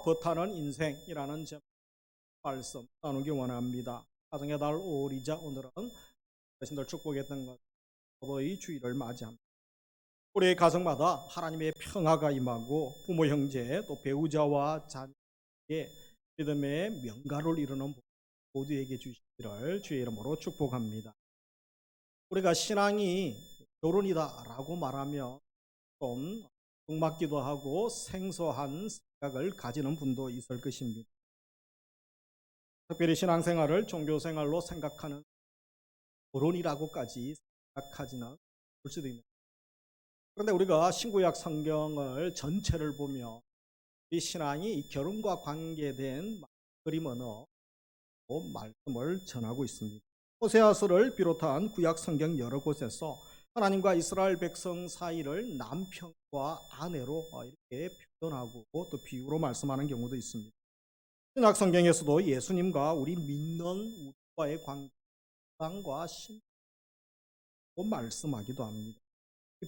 버타는 인생이라는 제목 말씀 나누기 원합니다. 가정의 달 5월이자 오늘은 자신들 축복했던 것 어버이 주일을 맞이합니다. 우리 가정마다 하나님의 평화가 임하고 부모 형제 또 배우자와 자녀에게 믿음의 명가를 이루는 모두에게 주시기를 주의 이름으로 축복합니다. 우리가 신앙이 결혼이다라고 말하면 좀 뚱맞기도 하고 생소한 생각을 가지는 분도 있을 것입니다. 특별히 신앙생활을 종교생활로 생각하는 결혼이라고까지 생각하지는 볼 수도 있는. 그런데 우리가 신구약 성경을 전체를 보면 이 신앙이 결혼과 관계된 그림 언어 말씀을 전하고 있습니다. 호세아서를 비롯한 구약 성경 여러 곳에서 하나님과 이스라엘 백성 사이를 남편과 아내로 이렇게 표현하고 또 비유로 말씀하는 경우도 있습니다. 신약 성경에서도 예수님과 우리 믿는 우리와의 관계, 사랑과 신앙을 말씀하기도 합니다.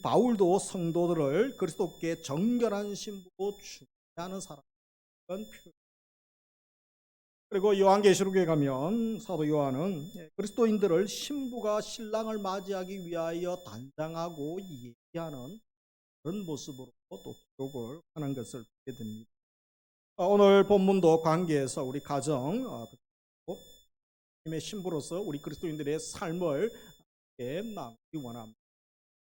바울도 성도들을 그리스도께 정결한 신부로 중시하는 사람은 표현. 그리고 요한계시록에 가면 사도 요한은 그리스도인들을 신부가 신랑을 맞이하기 위하여 단장하고 얘기하는 그런 모습으로 또 기록을 하는 것을 보게 됩니다. 오늘 본문도 관계에서 우리 가정 힘의 신부로서 우리 그리스도인들의 삶을 나누기 원합니다.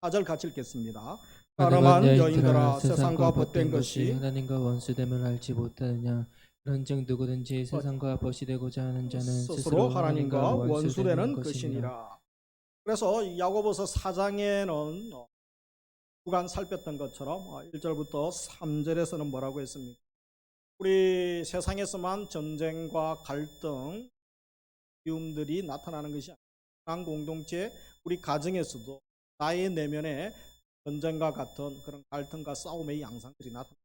4절 같이 읽겠습니다. 가늠한 여인들아 세상과 벗된 것이 하나님과 원수됨을 알지 못하느냐. 그런즉 누구든지 세상과 벗이 되고자 하는 자는 스스로 하나님과 원수되는 것이니라. 그래서 야고보서 4장에는 주간 살폈던 것처럼 1절부터 3절에서는 뭐라고 했습니까? 우리 세상에서만 전쟁과 갈등, 비움들이 나타나는 것이 아니라 공동체, 우리 가정에서도 나의 내면에 전쟁과 같은 그런 갈등과 싸움의 양상들이 나타납니다.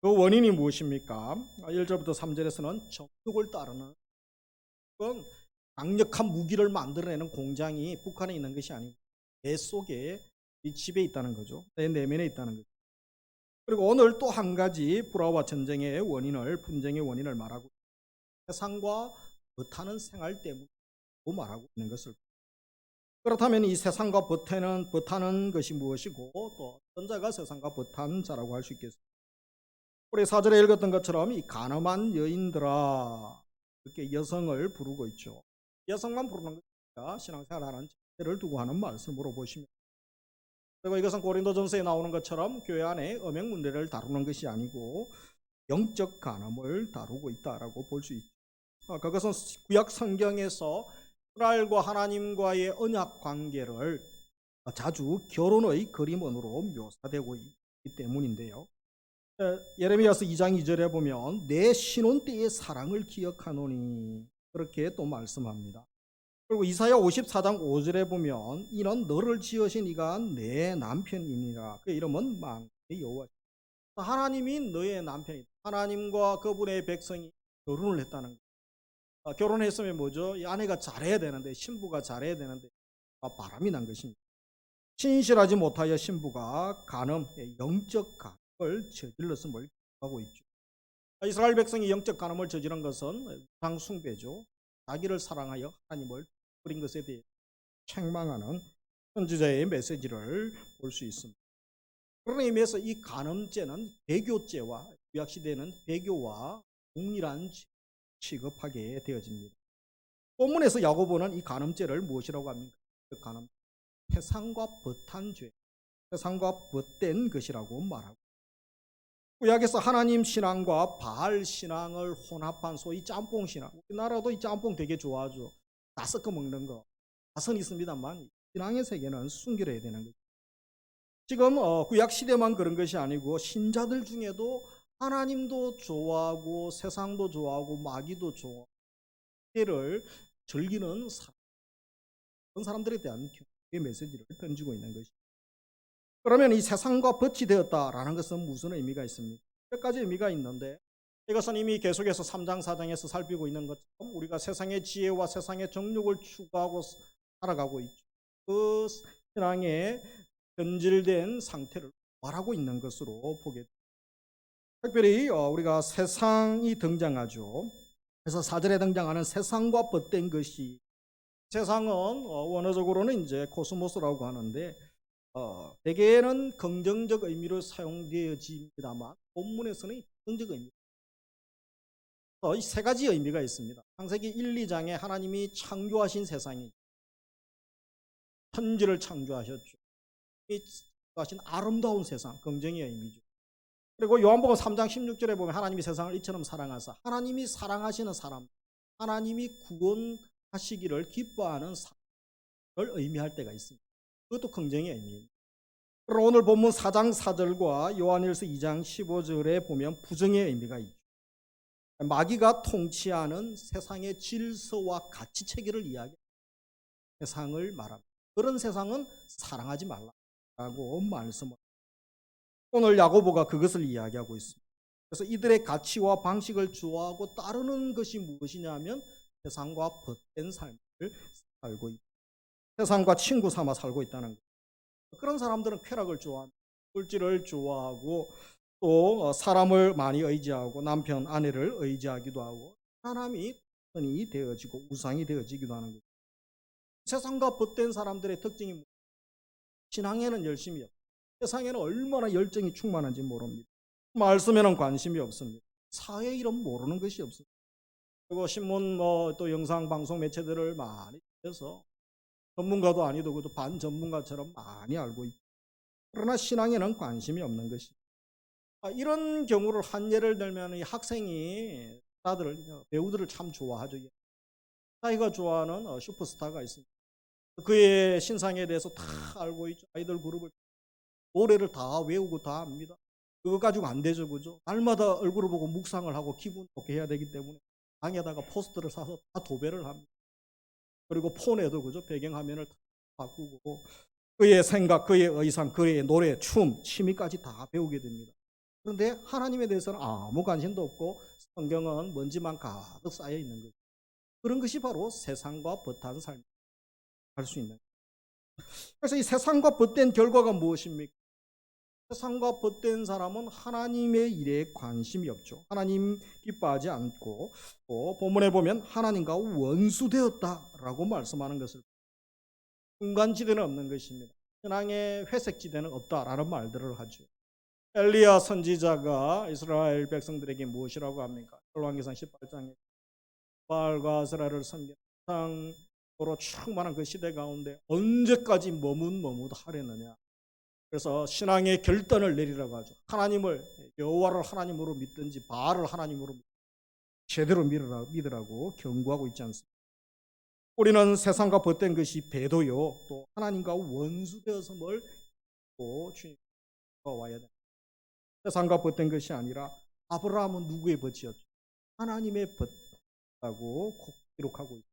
그 원인이 무엇입니까? 1절부터 3절에서는 정욕을 따르는, 그건 강력한 무기를 만들어내는 공장이 북한에 있는 것이 아니고 내 속에, 이 집에 있다는 거죠. 내 내면에 있다는 거죠. 그리고 오늘 또 한 가지 불화와 전쟁의 원인을, 분쟁의 원인을 말하고 세상과 버타는 생활 때문에 말하고 있는 것을. 그렇다면 이 세상과 버타는 것이 무엇이고 또 어떤 자가 세상과 버타는 자라고 할 수 있겠습니까? 우리 4절에 읽었던 것처럼 이 가늠한 여인들아, 이렇게 여성을 부르고 있죠. 여성만 부르는 것이니까 신앙생활하는 자세를 두고 하는 말씀으로 보시면, 그리고 이것은 고린도전서에 나오는 것처럼 교회 안에 음행 문제를 다루는 것이 아니고 영적 간음을 다루고 있다라고 볼 수 있죠. 그것은 구약 성경에서 이스라엘과 하나님과의 언약 관계를 자주 결혼의 그림으로 묘사되고 있기 때문인데요. 예레미야서 2장 2절에 보면 내 신혼 때의 사랑을 기억하노니 그렇게 또 말씀합니다. 그리고 이사야 54장 5절에 보면 이는 너를 지으신 이가 내 남편이니라. 그 이름은 만군의 여호와. 하나님이 너의 남편이다. 하나님과 그분의 백성이 결혼을 했다는 거예요. 결혼했으면 뭐죠? 이 아내가 잘해야 되는데, 신부가 잘해야 되는데 바람이 난 것입니다. 신실하지 못하여 신부가 간음, 영적 간음을 저질렀음을 하고 있죠. 이스라엘 백성이 영적 간음을 저지른 것은 우상 숭배죠. 자기를 사랑하여 하나님을 버린 것에 대해 책망하는 선지자의 메시지를 볼 수 있습니다. 그런 의미에서 이 간음죄는 배교죄와, 구약시대에는 배교와 동일한 취급하게 되어집니다. 본문에서 야고보는 이 간음죄를 무엇이라고 합니까? 그 간음, 세상과 벗한 죄, 세상과 벗된 것이라고 말하고, 구약에서 하나님 신앙과 바알 신앙을 혼합한 소위 짬뽕 신앙. 우리나라도 이 짬뽕 되게 좋아하죠. 다 섞어 먹는 거. 맛은 있습니다만 신앙의 세계는 순결해야 되는 거죠. 지금 구약 시대만 그런 것이 아니고 신자들 중에도 하나님도 좋아하고 세상도 좋아하고 마귀도 좋아하고 를 즐기는 그런 사람들에 대한 교회의 메시지를 던지고 있는 것이죠. 그러면 이 세상과 벗이 되었다라는 것은 무슨 의미가 있습니까? 몇 가지 의미가 있는데, 이것은 이미 계속해서 3장 4장에서 살피고 있는 것처럼 우리가 세상의 지혜와 세상의 정욕을 추구하고 살아가고 있죠. 그 신앙의 변질된 상태를 말하고 있는 것으로 보게 됩니다. 특별히 우리가 세상이 등장하죠. 그래서 4절에 등장하는 세상과 벗된 것이, 세상은 원어적으로는 이제 코스모스라고 하는데 대개는 긍정적 의미로 사용되어집니다만 본문에서는 부정적 의미. 이 세 가지 의미가 있습니다. 창세기 1, 2장에 하나님이 창조하신 세상이 천지를 창조하셨죠. 이 창조하신 아름다운 세상, 긍정의 의미죠. 그리고 요한복음 3장 16절에 보면 하나님이 세상을 이처럼 사랑하사, 하나님이 사랑하시는 사람, 하나님이 구원하시기를 기뻐하는 사람을 의미할 때가 있습니다. 그것도 긍정의 의미입니다. 그럼 오늘 본문 4장 4절과 요한일서 2장 15절에 보면 부정의 의미가 있죠. 마귀가 통치하는 세상의 질서와 가치 체계를 이야기합니다. 세상을 말합니다. 그런 세상은 사랑하지 말라고 말씀을. 오늘 야고보가 그것을 이야기하고 있습니다. 그래서 이들의 가치와 방식을 좋아하고 따르는 것이 무엇이냐면 세상과 벗된 삶을 살고 있다. 세상과 친구 삼아 살고 있다는 거예요. 그런 사람들은 쾌락을 좋아합니다. 물질을 좋아하고 또 사람을 많이 의지하고 남편, 아내를 의지하기도 하고 사람이 선이 되어지고 우상이 되어지기도 하는 거죠. 세상과 벗된 사람들의 특징이 뭐예요? 신앙에는 열심히 없어요. 세상에는 얼마나 열정이 충만한지 모릅니다. 말씀에는 관심이 없습니다. 사회 이름 모르는 것이 없습니다. 그리고 신문 또 영상 방송 매체들을 많이 해서 전문가도 아니고 그것도 반전문가처럼 많이 알고 있고, 그러나 신앙에는 관심이 없는 것입니다. 이런 경우를 한 예를 들면 이 학생이 배우들을 참 좋아하죠. 자기가 좋아하는 슈퍼스타가 있습니다. 그의 신상에 대해서 다 알고 있죠. 아이돌 그룹을 노래를 다 외우고 다 압니다. 그거 가지고 안 되죠, 그죠? 날마다 얼굴을 보고 묵상을 하고 기분 좋게 해야 되기 때문에 방에다가 포스터를 사서 다 도배를 합니다. 그리고 폰에도 그죠? 배경화면을 다 바꾸고 그의 생각, 그의 의상, 그의 노래, 춤, 취미까지 다 배우게 됩니다. 그런데 하나님에 대해서는 아무 관심도 없고 성경은 먼지만 가득 쌓여 있는 거죠. 그런 것이 바로 세상과 벗한 삶을 할 수 있는 거예요. 그래서 이 세상과 벗된 결과가 무엇입니까? 세상과 벗된 사람은 하나님의 일에 관심이 없죠. 하나님 기뻐하지 않고, 또 본문에 보면 하나님과 원수되었다라고 말씀하는 것을, 중간지대는 없는 것입니다. 신앙의 회색지대는 없다라는 말들을 하죠. 엘리야 선지자가 이스라엘 백성들에게 무엇이라고 합니까? 열왕기상 18장에 바알과 아세라를 섬기는 상으로 충만한 그 시대 가운데 언제까지 머뭇하려느냐. 그래서 신앙의 결단을 내리라고 하죠. 하나님을, 여호와를 하나님으로 믿든지 바알을 하나님으로 제대로 믿으라고 경고하고 있지 않습니까? 우리는 세상과 벗된 것이 배도요, 또 하나님과 원수되어서뭘 주님과 와야 됩니다. 세상과 벗된 것이 아니라 아브라함은 누구의 벗이었죠? 하나님의 벗이라고 기록하고 있습니다.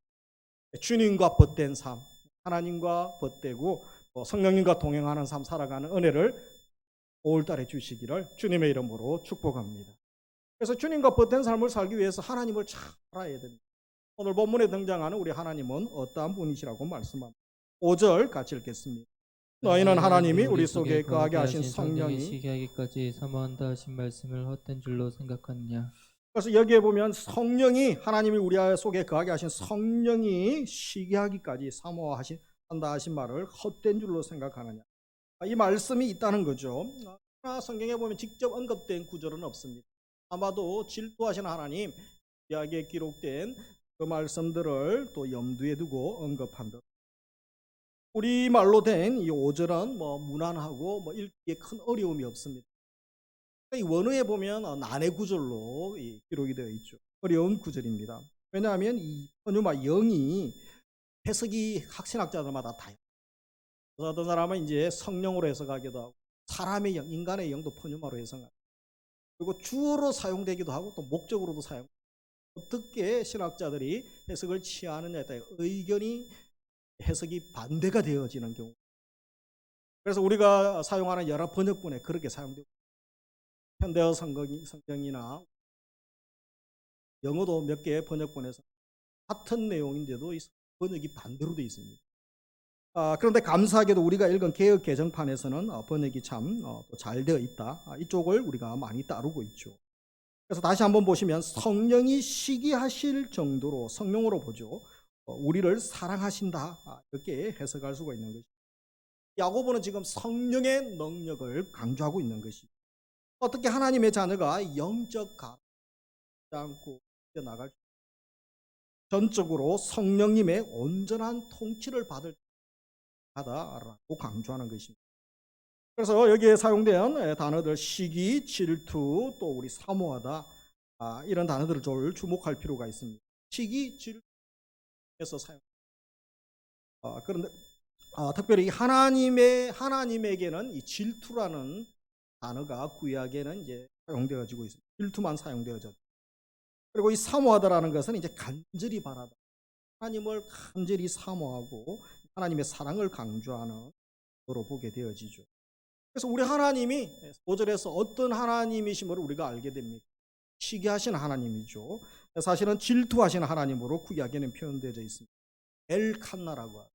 주님과 벗된 삶, 하나님과 벗되고 성령님과 동행하는 삶 살아가는 은혜를 5월달에 주시기를 주님의 이름으로 축복합니다. 그래서 주님과 벗된 삶을 살기 위해서 하나님을 잘 알아야 됩니다. 오늘 본문에 등장하는 우리 하나님은 어떠한 분이시라고 말씀합니다. 5절 같이 읽겠습니다. 너희는 하나님이 우리 속에 거하게 하신 성령이 시기하기까지 사모한다 하신 말씀을 헛된 줄로 생각하느냐. 그래서 여기에 보면 성령이, 하나님이 우리 속에 거하게 하신 성령이 시기하기까지 사모한다 하신 말을 헛된 줄로 생각하느냐. 이 말씀이 있다는 거죠. 성경에 보면 직접 언급된 구절은 없습니다. 아마도 질투하시는 하나님 이야기에 기록된 그 말씀들을 또 염두에 두고 언급한 듯. 우리말로 된 이 5절은 무난하고 읽기에 큰 어려움이 없습니다. 이 원어에 보면 난해 구절로 기록이 되어 있죠. 어려운 구절입니다. 왜냐하면 이 포뉴마 영이 해석이 학신학자들마다 다양해요. 어떤 사람은 이제 성령으로 해석하기도 하고, 사람의 영, 인간의 영도 포뉴마로 해석하고, 그리고 주어로 사용되기도 하고 또 목적으로도 사용. 어떻게 신학자들이 해석을 취하느냐에 따라 의견이, 해석이 반대가 되어지는 경우. 그래서 우리가 사용하는 여러 번역본에 그렇게 사용되고, 현대어 성경이나 영어도 몇 개의 번역본에서 같은 내용인데도 번역이 반대로 되어 있습니다. 그런데 감사하게도 우리가 읽은 개역 개정판에서는 번역이 참 잘 되어 있다. 이쪽을 우리가 많이 따르고 있죠. 그래서 다시 한번 보시면 성령이 시기하실 정도로 성령으로 보죠. 우리를 사랑하신다 이렇게 해석할 수가 있는 것이죠. 야고보는 지금 성령의 능력을 강조하고 있는 것이죠. 어떻게 하나님의 자녀가 영적 가르치지 않고 나갈 수 전적으로 성령님의 온전한 통치를 받을 하다라고 강조하는 것입니다. 그래서 여기에 사용된 단어들 시기, 질투, 또 우리 사모하다 이런 단어들을 좀 주목할 필요가 있습니다. 시기, 질투에서 사용. 그런데 특별히 하나님에게는 이 질투라는 단어가 구약에는 이제 사용되어지고 있습니다. 질투만 사용되어졌죠. 그리고 이 사모하다라는 것은 이제 간절히 바라다. 하나님을 간절히 사모하고 하나님의 사랑을 강조하는 것으로 보게 되어지죠. 그래서 우리 하나님이 5절에서 어떤 하나님이심을 우리가 알게 됩니다. 시기하신 하나님이죠. 사실은 질투하신 하나님으로 구약에는 표현되어 있습니다. 엘칸나라고 하죠.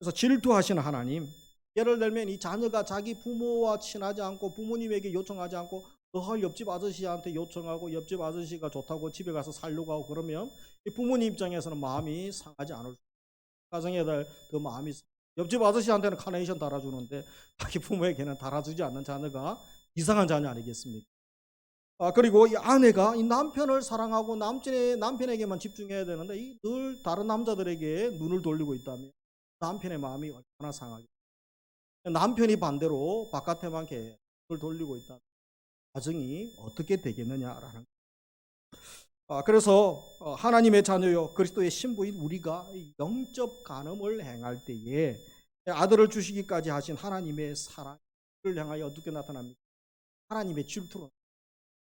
그래서 질투하신 하나님, 예를 들면 이 자녀가 자기 부모와 친하지 않고 부모님에게 요청하지 않고 늘 옆집 아저씨한테 요청하고 옆집 아저씨가 좋다고 집에 가서 살려고 하고 그러면 이 부모님 입장에서는 마음이 상하지 않을 수 있어요. 가정에들 더 마음이 옆집 아저씨한테는 카네이션 달아주는데 자기 부모에게는 달아주지 않는 자녀가 이상한 자녀 아니겠습니까? 그리고 이 아내가 이 남편을 사랑하고 남편에게만 집중해야 되는데 늘 다른 남자들에게 눈을 돌리고 있다면 남편의 마음이 얼마나 상하겠어요. 남편이 반대로 바깥에만 눈을 돌리고 있다면 가정이 어떻게 되겠느냐라는. 그래서 하나님의 자녀요 그리스도의 신부인 우리가 영적 간음을 행할 때에 아들을 주시기까지 하신 하나님의 사랑을 향하여 어떻게 나타납니까? 하나님의 질투로,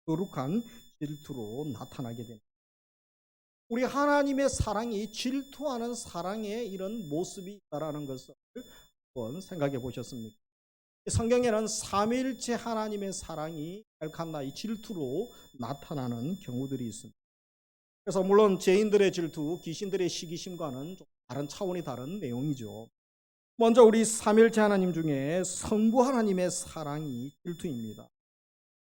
거룩한 질투로 나타나게 됩니다. 우리 하나님의 사랑이 질투하는 사랑의 이런 모습이 있다라는 것을 한번 생각해 보셨습니까? 성경에는 삼위일체 하나님의 사랑이 엘칸나 이 질투로 나타나는 경우들이 있습니다. 그래서 물론 죄인들의 질투, 귀신들의 시기심과는 좀 다른 차원이 다른 내용이죠. 먼저 우리 삼위일체 하나님 중에 성부 하나님의 사랑이 질투입니다.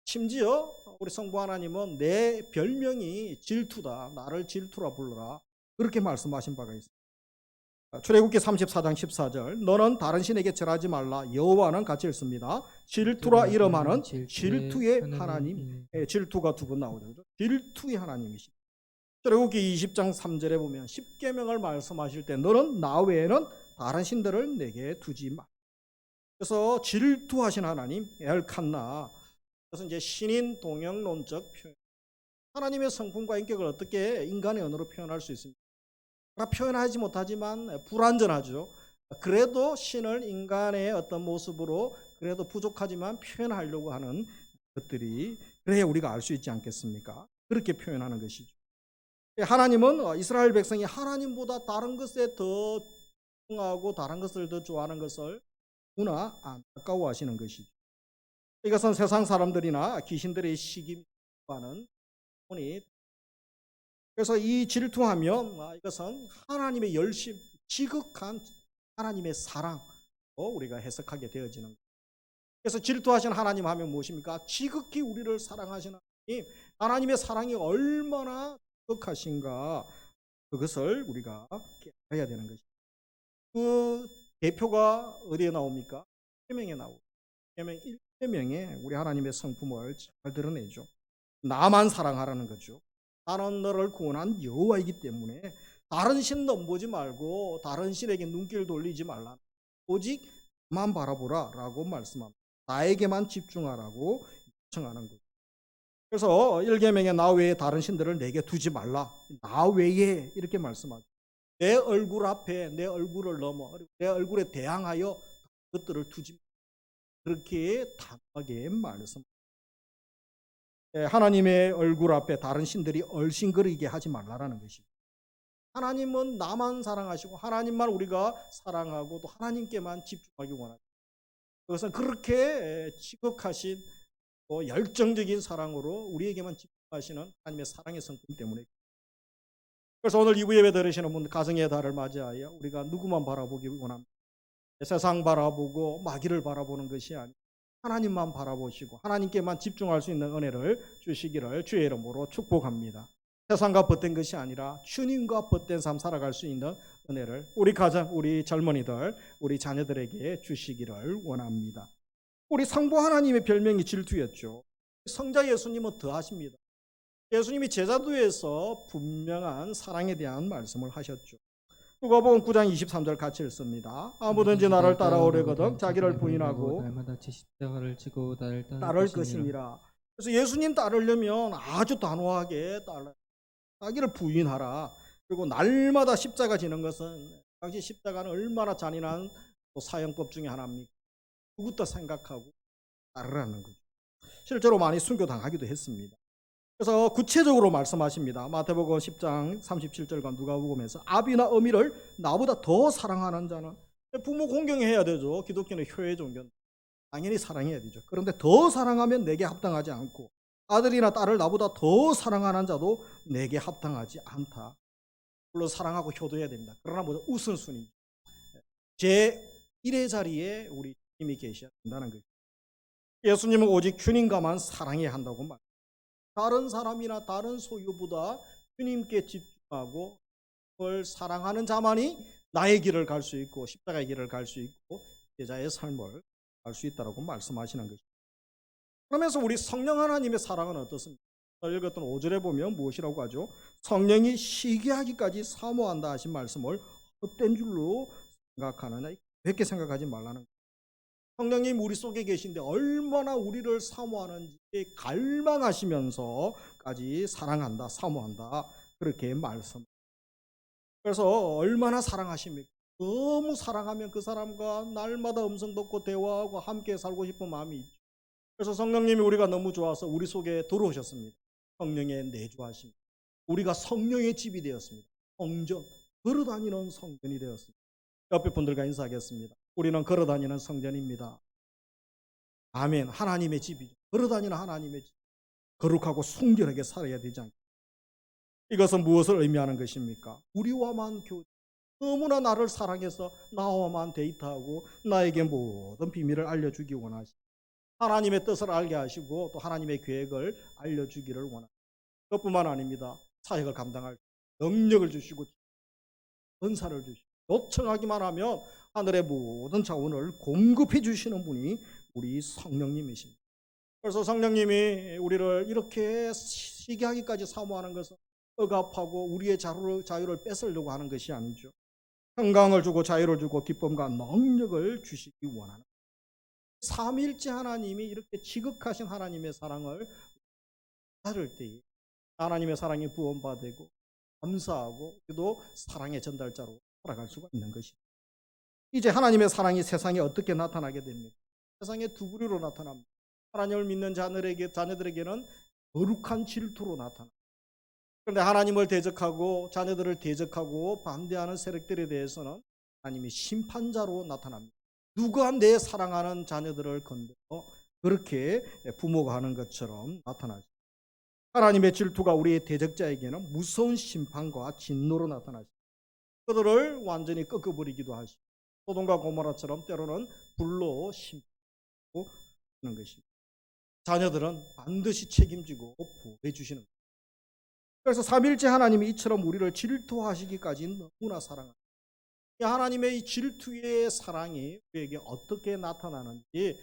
심지어 우리 성부 하나님은 내 별명이 질투다. 나를 질투라 불러라. 그렇게 말씀하신 바가 있습니다. 출애굽기 34장 14절 너는 다른 신에게 절하지 말라. 여호와는 같이 읽습니다. 질투라 이름하는 질투의 하나님. 질투가 두 번 나오죠. 질투의 하나님이십니다. 출애굽기 20장 3절에 보면 십계명을 말씀하실 때 너는 나 외에는 다른 신들을 내게 두지 마. 그래서 질투하신 하나님 엘칸나. 그것은 이제 신인 동형론적 표현. 하나님의 성품과 인격을 어떻게 인간의 언어로 표현할 수 있습니까? 표현하지 못하지만 불완전하죠. 그래도 신을 인간의 어떤 모습으로 그래도 부족하지만 표현하려고 하는 것들이 그래야 우리가 알 수 있지 않겠습니까? 그렇게 표현하는 것이죠. 하나님은 이스라엘 백성이 하나님보다 다른 것에 더 집중하고 다른 것을 더 좋아하는 것을 누구나 안타까워하시는 것이죠. 이것은 세상 사람들이나 귀신들의 시기와는 본이. 그래서 이 질투하면 이것은 하나님의 열심, 지극한 하나님의 사랑으로 우리가 해석하게 되어지는 거예요. 그래서 질투하신 하나님 하면 무엇입니까? 지극히 우리를 사랑하시는 하나님, 하나님의 사랑이 얼마나 지극하신가 그것을 우리가 깨달아야 되는 것입니다. 그 대표가 어디에 나옵니까? 계명에 나오고 계명 1계명에 우리 하나님의 성품을 잘 드러내죠. 나만 사랑하라는 거죠. 나는 너를 구원한 여호와이기 때문에 다른 신 넘보지 말고 다른 신에게 눈길 돌리지 말라. 오직 나만 바라보라 라고 말씀합니다. 나에게만 집중하라고 요청하는 거죠. 그래서 1계명에 나 외에 다른 신들을 내게 두지 말라. 나 외에 이렇게 말씀하죠. 내 얼굴 앞에 내 얼굴을 넘어 내 얼굴에 대항하여 그것들을 두지 말라. 그렇게 단호하게 말씀합니다. 하나님의 얼굴 앞에 다른 신들이 얼씬거리게 하지 말라라는 것이죠. 하나님은 나만 사랑하시고 하나님만 우리가 사랑하고 또 하나님께만 집중하기 원합니다. 그것은 그렇게 지극하신 또 열정적인 사랑으로 우리에게만 집중하시는 하나님의 사랑의 성품 때문에. 그래서 오늘 2부 예배 들으시는 분 가정의 달을 맞이하여 우리가 누구만 바라보기 원합니다. 세상 바라보고 마귀를 바라보는 것이 아니고 하나님만 바라보시고 하나님께만 집중할 수 있는 은혜를 주시기를 주의 이름으로 축복합니다. 세상과 벗된 것이 아니라 주님과 벗된 삶 살아갈 수 있는 은혜를 우리 가정, 우리 젊은이들, 우리 자녀들에게 주시기를 원합니다. 우리 성부 하나님의 별명이 질투였죠. 성자 예수님은 더하십니다. 예수님이 제자도에서 분명한 사랑에 대한 말씀을 하셨죠. 누가복음 9장 23절 같이 읽습니다. 아무든지 나를 따라오려거든 자기를 부인하고 날마다 제 십자가를 지고 나를 따를 것이니라. 그래서 예수님 따르려면 아주 단호하게 자기를 부인하라. 그리고 날마다 십자가 지는 것은 당시 십자가는 얼마나 잔인한 사형법 중에 하나입니까? 그것도 생각하고 따르라는 거죠. 실제로 많이 순교당하기도 했습니다. 그래서 구체적으로 말씀하십니다. 마태복음 10장 37절과 누가복음에서 아비나 어미를 나보다 더 사랑하는 자는, 부모 공경해야 되죠. 기독교는 효의 종교는 당연히 사랑해야 되죠. 그런데 더 사랑하면 내게 합당하지 않고 아들이나 딸을 나보다 더 사랑하는 자도 내게 합당하지 않다. 물론 사랑하고 효도해야 됩니다. 그러나 모두 우선순위 제1의 자리에 우리 주님이 계셔야 된다는 거죠. 예수님은 오직 주님과만 사랑해야 한다고 말합니다. 다른 사람이나 다른 소유보다 주님께 집중하고 그걸 사랑하는 자만이 나의 길을 갈 수 있고 십자가의 길을 갈 수 있고 제자의 삶을 갈 수 있다고 말씀하시는 것입니다. 그러면서 우리 성령 하나님의 사랑은 어떻습니까? 읽었던 5절에 보면 무엇이라고 하죠? 성령이 시기하기까지 사모한다 하신 말씀을 헛된 줄로 생각하느냐, 그렇게 생각하지 말라는 거예요. 성령님 우리 속에 계신데 얼마나 우리를 사모하는지 갈망하시면서까지 사랑한다, 사모한다, 그렇게 말씀. 그래서 얼마나 사랑하십니까? 너무 사랑하면 그 사람과 날마다 음성 듣고 대화하고 함께 살고 싶은 마음이 있죠. 그래서 성령님이 우리가 너무 좋아서 우리 속에 들어오셨습니다. 성령의 내주하심. 우리가 성령의 집이 되었습니다. 성전, 걸어다니는 성전이 되었습니다. 옆에 분들과 인사하겠습니다. 우리는 걸어다니는 성전입니다. 아멘. 하나님의 집이죠. 걸어다니는 하나님의 집. 거룩하고 순결하게 살아야 되지 않겠습니까? 이것은 무엇을 의미하는 것입니까? 우리와만 교제, 너무나 나를 사랑해서 나와만 데이트하고 나에게 모든 비밀을 알려주기 원하시고 하나님의 뜻을 알게 하시고 또 하나님의 계획을 알려주기를 원합니다. 그것뿐만 아닙니다. 사역을 감당할 능력을 주시고 은사를 주시고 요청하기만 하면 하늘의 모든 자원을 공급해 주시는 분이 우리 성령님이십니다. 그래서 성령님이 우리를 이렇게 시기하기까지 사모하는 것은 억압하고 우리의 자유를 뺏으려고 하는 것이 아니죠. 평강을 주고 자유를 주고 기쁨과 능력을 주시기 원하는 삼위일체 하나님이 이렇게 지극하신 하나님의 사랑을 받을 때에 하나님의 사랑이 부원받고 감사하고 그래도 사랑의 전달자로 살아갈 수가 있는 것입니다. 이제 하나님의 사랑이 세상에 어떻게 나타나게 됩니까? 세상에 두 부류로 나타납니다. 하나님을 믿는 자녀들에게는 거룩한 질투로 나타납니다. 그런데 하나님을 대적하고 자녀들을 대적하고 반대하는 세력들에 대해서는 하나님이 심판자로 나타납니다. 누가 내 사랑하는 자녀들을 건드려 그렇게 부모가 하는 것처럼 나타나죠. 하나님의 질투가 우리의 대적자에게는 무서운 심판과 진노로 나타나죠. 그들을 완전히 꺾어버리기도 하시고 소돔과 고모라처럼 때로는 불로 심판하고 하는 것입니다. 자녀들은 반드시 책임지고 보호해 주시는 것입니다. 그래서 삼위일체 하나님이 이처럼 우리를 질투하시기까지 너무나 사랑합니다. 하나님의 이 질투의 사랑이 우리에게 어떻게 나타났는지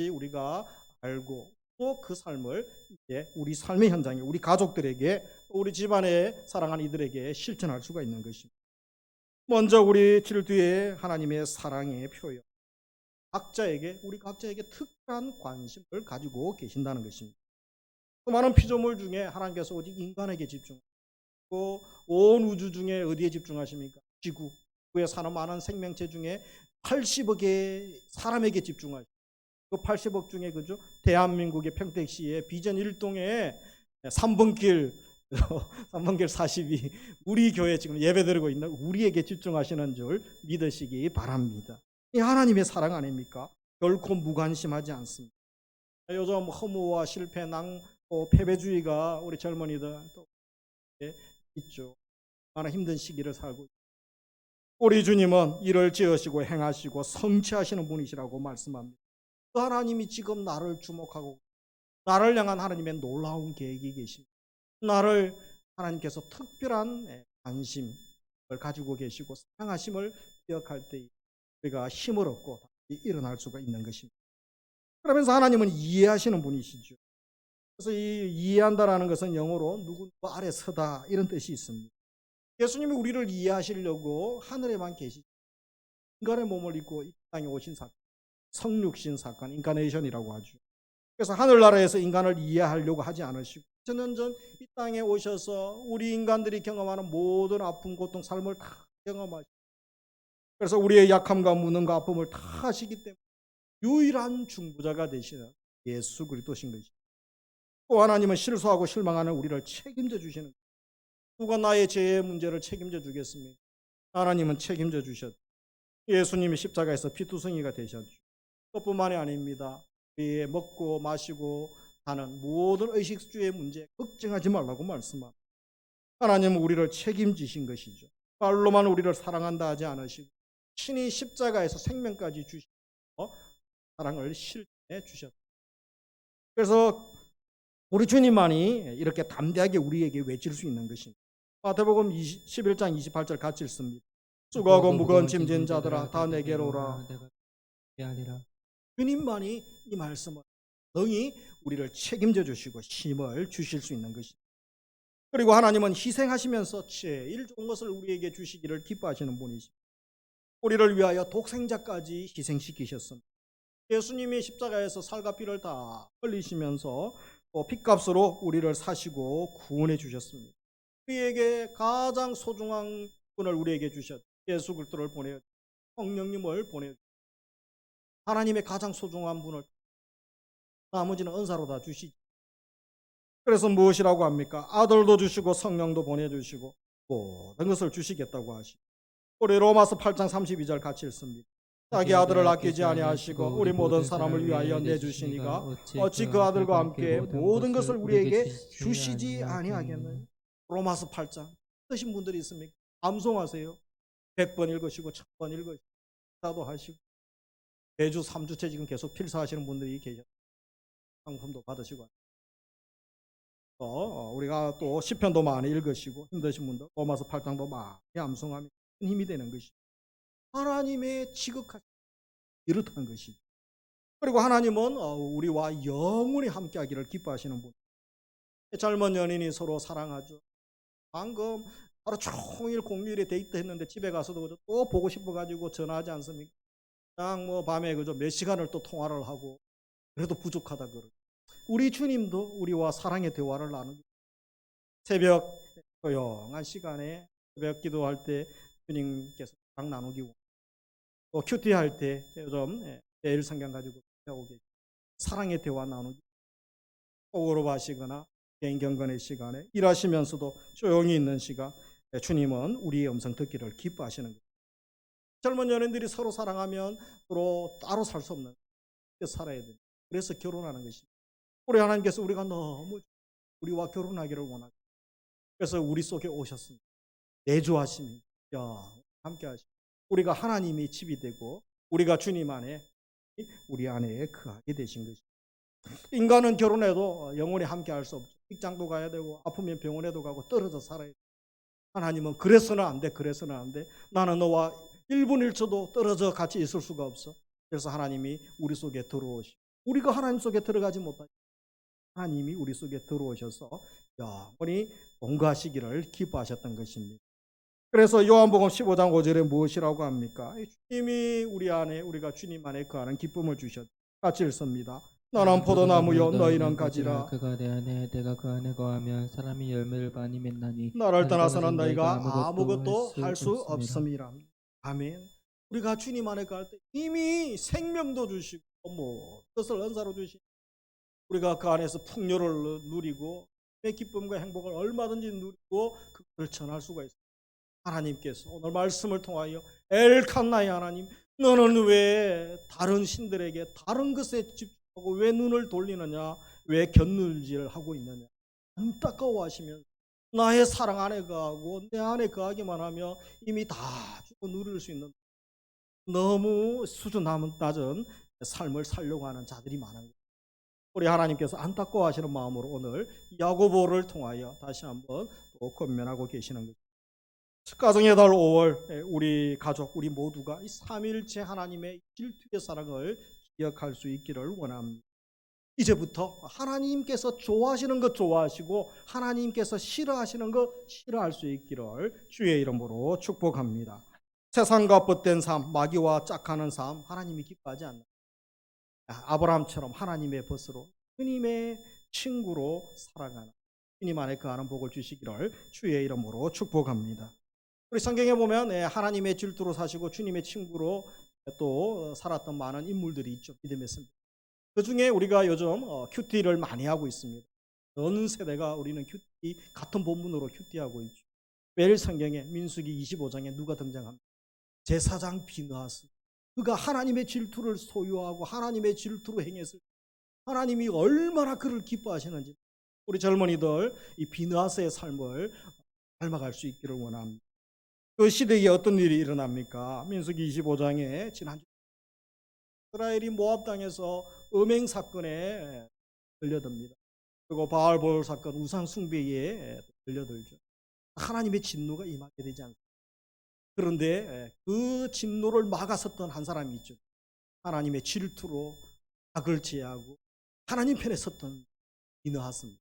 우리가 알고 또 그 삶을 이제 우리 삶의 현장에 우리 가족들에게 우리 집안에 사랑하는 이들에게 실천할 수가 있는 것입니다. 먼저 우리 질투의 하나님의 사랑의 표현, 우리 각자에게 특별한 관심을 가지고 계신다는 것입니다. 수많은 피조물 중에 하나님께서 오직 인간에게 집중하고 온 우주 중에 어디에 집중하십니까? 지구에 사는 많은 생명체 중에 80억의 사람에게 집중하시고 그 80억 중에 그죠? 대한민국의 평택시의 비전 1동에 3번 길 42 우리 교회 지금 예배드리고 있는 우리에게 집중하시는 줄 믿으시기 바랍니다. 이 하나님의 사랑 아닙니까? 결코 무관심하지 않습니다. 요즘 허무와 실패, 패배주의가 우리 젊은이들 또 있죠. 얼마나 힘든 시기를 살고 있죠. 우리 주님은 이를 지으시고 행하시고 성취하시는 분이시라고 말씀합니다. 그 하나님이 지금 나를 주목하고 나를 향한 하나님의 놀라운 계획이 계십니다. 나를 하나님께서 특별한 관심을 가지고 계시고 사랑하심을 기억할 때 우리가 힘을 얻고 다시 일어날 수가 있는 것입니다. 그러면서 하나님은 이해하시는 분이시죠. 그래서 이 이해한다라는 것은 영어로 누구 아래 서다 이런 뜻이 있습니다. 예수님이 우리를 이해하시려고 하늘에만 계시죠. 인간의 몸을 입고 이 땅에 오신 사건, 성육신 사건, 인카네이션이라고 하죠. 그래서 하늘나라에서 인간을 이해하려고 하지 않으시고 2000년 전 이 땅에 오셔서 우리 인간들이 경험하는 모든 아픔, 고통, 삶을 다 경험하시고 그래서 우리의 약함과 무능과 아픔을 다 하시기 때문에 유일한 중보자가 되시는 예수 그리스도신 것입니다. 또 하나님은 실수하고 실망하는 우리를 책임져 주시는 거예요. 누가 나의 죄의 문제를 책임져 주겠습니까? 하나님은 책임져 주셨죠. 예수님이 십자가에서 피투성이가 되셨죠. 그것뿐만이 아닙니다. 우리의 먹고 마시고 하는 모든 의식주의 문제 걱정하지 말라고 말씀합니다. 하나님은 우리를 책임지신 것이죠. 말로만 우리를 사랑한다 하지 않으시고 친히 십자가에서 생명까지 주시고 사랑을 실천해 주셨다. 그래서 우리 주님만이 이렇게 담대하게 우리에게 외칠 수 있는 것입니다. 마태복음 11장 28절 같이 읽습니다. 수고하고 무거운 짐진 자들아 다 내게로 오라. 주님만이 이 말씀을 능히 우리를 책임져 주시고 힘을 주실 수 있는 것입니다. 그리고 하나님은 희생하시면서 제일 좋은 것을 우리에게 주시기를 기뻐하시는 분이십니다. 우리를 위하여 독생자까지 희생시키셨습니다. 예수님이 십자가에서 살과 피를 다 흘리시면서 핏값으로 우리를 사시고 구원해 주셨습니다. 우리에게 가장 소중한 분을 우리에게 주셨. 예수 그리스도를 보내 성령님을 보내 하나님의 가장 소중한 분을 나머지는 은사로 다 주시죠. 그래서 무엇이라고 합니까? 아들도 주시고 성령도 보내주시고 모든 것을 주시겠다고 하시고 우리 로마서 8장 32절 같이 읽습니다. 자기 아들을 아끼지 아니하시고 우리 모든 사람을 위하여 내주시니가 어찌 그 아들과 함께 모든 것을 우리에게 주시지 아니하겠나요? 로마서 8장 쓰신 분들이 있습니까? 암송하세요. 100번 읽으시고 1000번 읽으시고 기도도 하시고 매주 3주째 지금 계속 필사하시는 분들이 계셔요. 상품도 받으시고 우리가 또 시편도 많이 읽으시고 힘드신 분들 로마서 8장도 많이 암송하면 큰 힘이 되는 것이죠. 하나님의 지극하신 이렇다는 것이죠. 그리고 하나님은 우리와 영원히 함께하기를 기뻐하시는 분. 젊은 연인이 서로 사랑하죠. 방금 하루 종일 공휴일에 데이트했는데 집에 가서도 또 보고 싶어가지고 전화하지 않습니까? 그냥 뭐 밤에 그저 몇 시간을 또 통화를 하고 그래도 부족하다 그러고. 우리 주님도 우리와 사랑의 대화를 나누고 새벽 조용한 시간에 새벽 기도할 때 주님께서 사랑 나누기고 또 큐티할 때 좀 매일 성경 가지고 하고 계시고 사랑의 대화 나누기 속으로 하시거나 개인 경건의 시간에 일하시면서도 조용히 있는 시간 주님은 우리의 음성 듣기를 기뻐하시는 거예요. 젊은 연인들이 서로 사랑하면 서로 따로 살 수 없는 살아야 돼요. 그래서 결혼하는 것입니다. 우리 하나님께서 우리가 너무 우리와 결혼하기를 원하고 그래서 우리 속에 오셨습니다. 내주하심이 함께 하시고 우리가 하나님의 집이 되고 우리가 주님 안에 우리 안에 거하게 되신 것입니다. 인간은 결혼해도 영원히 함께 할 수 없죠. 직장도 가야 되고 아프면 병원에도 가고 떨어져 살아야 돼요. 하나님은 그래서는 안 돼. 그래서는 안 돼. 나는 너와 1분 1초도 떨어져 같이 있을 수가 없어. 그래서 하나님이 우리 속에 들어오시고 우리가 하나님 속에 들어가지 못하죠. 하나님이 우리 속에 들어오셔서 영원히 동거하시기를 기뻐하셨던 것입니다. 그래서 요한복음 15장 5절에 무엇이라고 합니까? 주님이 우리 안에 우리가 주님 안에 거하는 기쁨을 주셨다. 같이 읽습니다. 나는 포도나무요 너희는 가지라. 그가 내 안에 내가 그 안에 거하면 사람이 열매를 많이 맺나니 나를 떠나서는 너희가 아무것도 할 수 없음이라. 아멘. 우리가 주님 안에 거할 때 이미 생명도 주시고 그것을 은사로 주시고 우리가 그 안에서 풍요를 누리고 내 기쁨과 행복을 얼마든지 누리고 그것을 전할 수가 있습니다. 하나님께서 오늘 말씀을 통하여 엘칸나의 하나님 너는 왜 다른 신들에게 다른 것에 집중하고 왜 눈을 돌리느냐 왜 곁눈질을 하고 있느냐 안타까워하시면서 나의 사랑 안에 거하고 내 안에 거하기만 하며 이미 다 주고 누릴 수 있는 너무 수준 낮은 삶을 살려고 하는 자들이 많은 거예요. 우리 하나님께서 안타까워하시는 마음으로 오늘 야고보를 통하여 다시 한번 또 권면하고 계시는 거죠. 가정의 달 5월 우리 가족 우리 모두가 이 삼위일체 하나님의 질투의 사랑을 기억할 수 있기를 원합니다. 이제부터 하나님께서 좋아하시는 것 좋아하시고 하나님께서 싫어하시는 것 싫어할 수 있기를 주의 이름으로 축복합니다. 세상과 벗된 삶, 마귀와 짝하는 삶 하나님이 기뻐하지 않나요? 아브라함처럼 하나님의 벗으로 주님의 친구로 살아가는 주님 안에 거하는 복을 주시기를 주의 이름으로 축복합니다. 우리 성경에 보면 하나님의 질투로 사시고 주님의 친구로 또 살았던 많은 인물들이 있죠. 믿음의 선배. 그 중에 우리가 요즘 큐티를 많이 하고 있습니다. 전 세대가 우리는 큐티 같은 본문으로 큐티하고 있죠. 매일 성경에 민수기 25장에 누가 등장합니다. 제사장 비느하스. 그가 하나님의 질투를 소유하고 하나님의 질투로 행했을 때 하나님이 얼마나 그를 기뻐하시는지 우리 젊은이들 이 비느하스의 삶을 닮아갈 수 있기를 원합니다. 그 시대에 어떤 일이 일어납니까? 민수기 25장에 지난주 이스라엘이 모압 땅에서 음행 사건에 걸려듭니다. 그리고 바알볼 사건 우상 숭배에 걸려들죠. 하나님의 진노가 임하게 되지 않습니다. 그런데 그 진노를 막아섰던 한 사람이 있죠. 하나님의 질투로 악을 제하고 하나님 편에 섰던 비느하스입니다.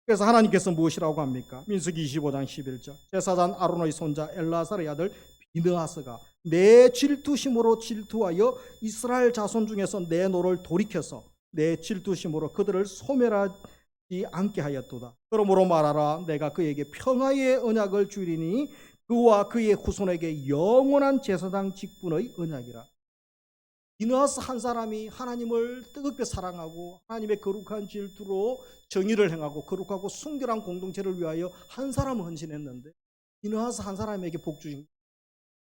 그래서 하나님께서 무엇이라고 합니까? 민수기 25장 11절 제사장 아론의 손자 엘라살의 아들 비느하스가 내 질투심으로 질투하여 이스라엘 자손 중에서 내 노를 돌이켜서 내 질투심으로 그들을 소멸하지 않게 하였도다. 그러므로 말하라 내가 그에게 평화의 언약을 주리니 그와 그의 후손에게 영원한 제사장 직분의 언약이라. 비느하스 한 사람이 하나님을 뜨겁게 사랑하고 하나님의 거룩한 질투로 정의를 행하고 거룩하고 순결한 공동체를 위하여 한 사람을 헌신했는데 비느하스 한 사람에게 복 주신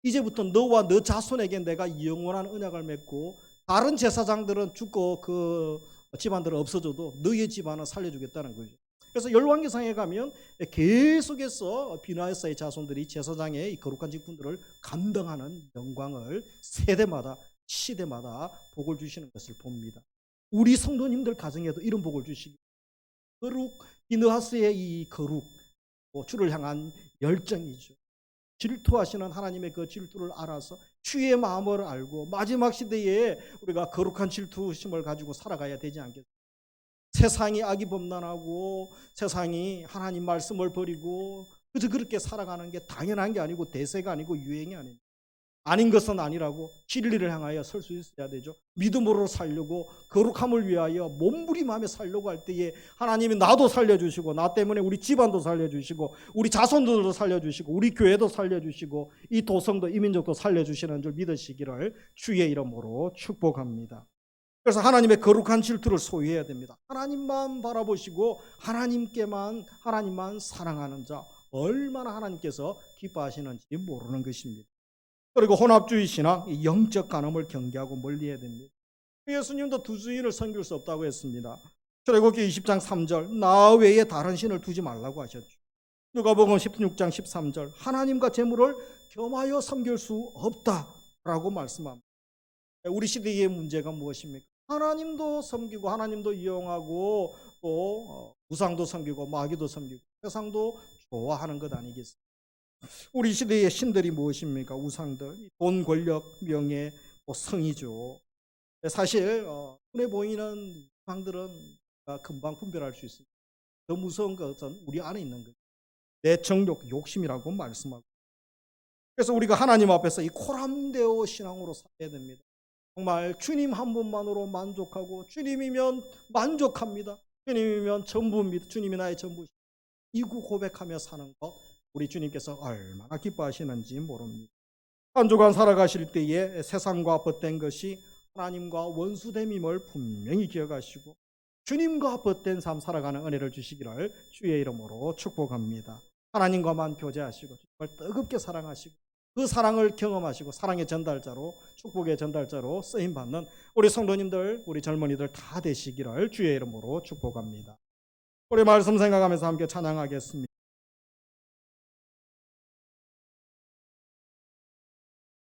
이제부터 너와 너 자손에게 내가 영원한 언약을 맺고 다른 제사장들은 죽고 그 집안들은 없어져도 너의 집안은 살려주겠다는 거죠. 그래서 열왕기상에 가면 계속해서 비느하스의 자손들이 제사장의 거룩한 직분들을 감당하는 영광을 세대마다 시대마다 복을 주시는 것을 봅니다. 우리 성도님들 가정에도 이런 복을 주시기 거룩 비느하스의 이 거룩 주를 향한 열정이죠. 질투하시는 하나님의 그 질투를 알아서 주의 마음을 알고 마지막 시대에 우리가 거룩한 질투심을 가지고 살아가야 되지 않겠습니까? 세상이 악이 범람하고 세상이 하나님 말씀을 버리고 그저 그렇게 살아가는 게 당연한 게 아니고 대세가 아니고 유행이 아닙니다. 아닌 것은 아니라고 진리를 향하여 설 수 있어야 되죠. 믿음으로 살려고 거룩함을 위하여 몸부림하며 살려고 할 때에 하나님이 나도 살려주시고 나 때문에 우리 집안도 살려주시고 우리 자손들도 살려주시고 우리 교회도 살려주시고 이 도성도 이민족도 살려주시는 줄 믿으시기를 주의 이름으로 축복합니다. 그래서 하나님의 거룩한 질투를 소유해야 됩니다. 하나님만 바라보시고 하나님만 사랑하는 자 얼마나 하나님께서 기뻐하시는지 모르는 것입니다. 그리고 혼합주의 신앙, 영적 간음을 경계하고 멀리해야 됩니다. 예수님도 두 주인을 섬길 수 없다고 했습니다. 출애굽기 20장 3절 나 외에 다른 신을 두지 말라고 하셨죠. 누가복음 16장 13절 하나님과 재물을 겸하여 섬길 수 없다라고 말씀합니다. 우리 시대의 문제가 무엇입니까? 하나님도 섬기고 하나님도 이용하고 또 우상도 섬기고 마귀도 섬기고 세상도 좋아하는 것 아니겠습니까? 우리 시대의 신들이 무엇입니까? 우상들, 돈, 권력, 명예, 성이죠. 사실 눈에 보이는 우상들은 금방 분별할 수 있습니다. 더 무서운 것은 우리 안에 있는 거죠. 내 정욕, 욕심이라고 말씀하고. 그래서 우리가 하나님 앞에서 이 코람데오 신앙으로 살아야 됩니다. 정말 주님 한 분만으로 만족하고 주님이면 만족합니다. 주님이면 전부입니다. 주님이 나의 전부. 이구 고백하며 사는 것 우리 주님께서 얼마나 기뻐하시는지 모릅니다. 한 주간 살아가실 때에 세상과 벗된 것이 하나님과 원수됨임을 분명히 기억하시고 주님과 벗된 삶 살아가는 은혜를 주시기를 주의 이름으로 축복합니다. 하나님과만 교제하시고 정말 뜨겁게 사랑하시고 그 사랑을 경험하시고 사랑의 전달자로 축복의 전달자로 쓰임받는 우리 성도님들 우리 젊은이들 다 되시기를 주의 이름으로 축복합니다. 우리 말씀 생각하면서 함께 찬양하겠습니다.